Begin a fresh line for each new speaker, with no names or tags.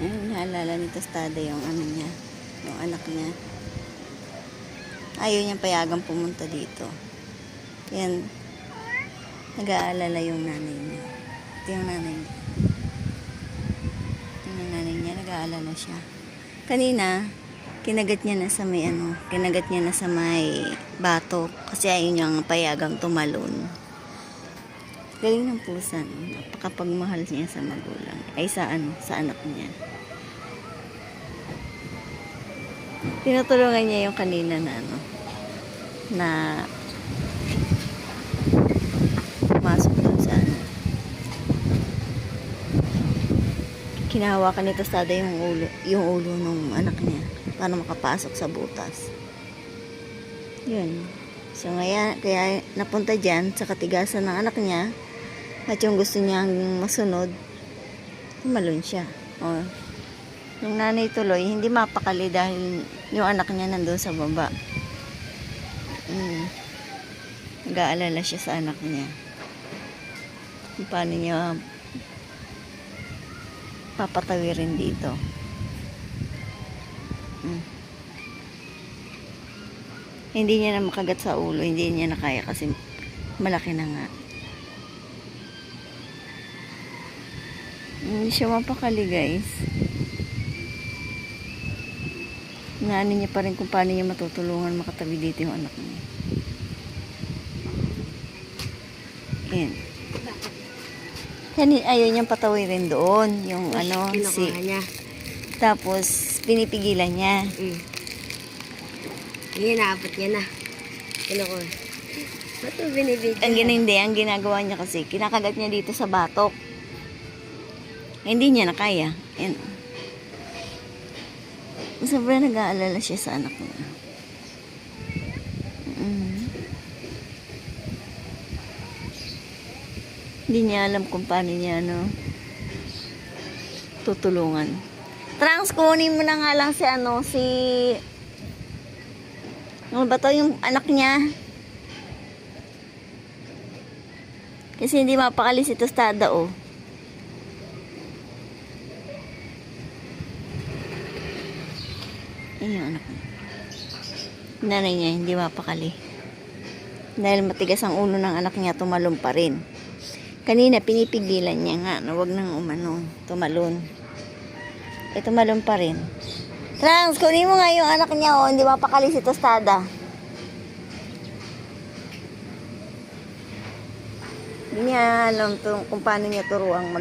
Ayun, naalala ni Tostada yung ano niya, yung anak niya. Ayaw niyang payagang pumunta dito. Yan, nag-aalala yung nanay niya. Ito yung nanay niya. Yung nanay niya, nag-aalala siya. Kanina, kinagat niya na sa may kinagat niya na sa may batok kasi ayaw niyang payagang tumalon. Galing ng pusa, no? Napakapagmahal niya sa magulang. Ay, sa anak niya. Tinutulungan niya yung kanina na pumasok dun sa kinahawakan ni Tostada yung ulo ng anak niya para makapasok sa butas. Yun. So, kaya napunta dyan sa katigasan ng anak niya at yung gusto niyang masunod, tumalon siya. O, yung nanay tuloy, hindi mapakali dahil yung anak niya nandun sa baba. Nag-aalala siya sa anak niya. Kung paano niya papatawirin dito. Hindi niya na makagat sa ulo, hindi niya na kaya kasi malaki na nga. Hindi siya mapakali, guys. Inaano niya pa rin kung paano niya matutulungan makatabi dito yung anak niya. Yan. Ayaw niyang patawirin doon yung
niya.
Tapos pinipigilan niya.
Hindi, naabot niya na. Kinukuha. Ba't ito binibigyan?
Ang ginagawa niya kasi, kinakagat niya dito sa batok. Hindi niya na kaya. Yan. Sobrang nag-aalala siya sa anak niya. Hindi niya alam kung paano niya tutulungan. Trunks, kunin mo na nga lang si ano ba to, yung anak niya. Kasi hindi mapakali si Tostada, oh. Ayun yung anak niya. Nanay niya, hindi mapakali. Dahil matigas ang ulo ng anak niya, tumalon pa rin. Kanina, pinipigilan niya nga na wag nang tumalon. Tumalon pa rin. Trunks, kunin mo nga yung anak niya, oh. Hindi mapakali si Tostada. Hindi niya alam kung paano niya turuang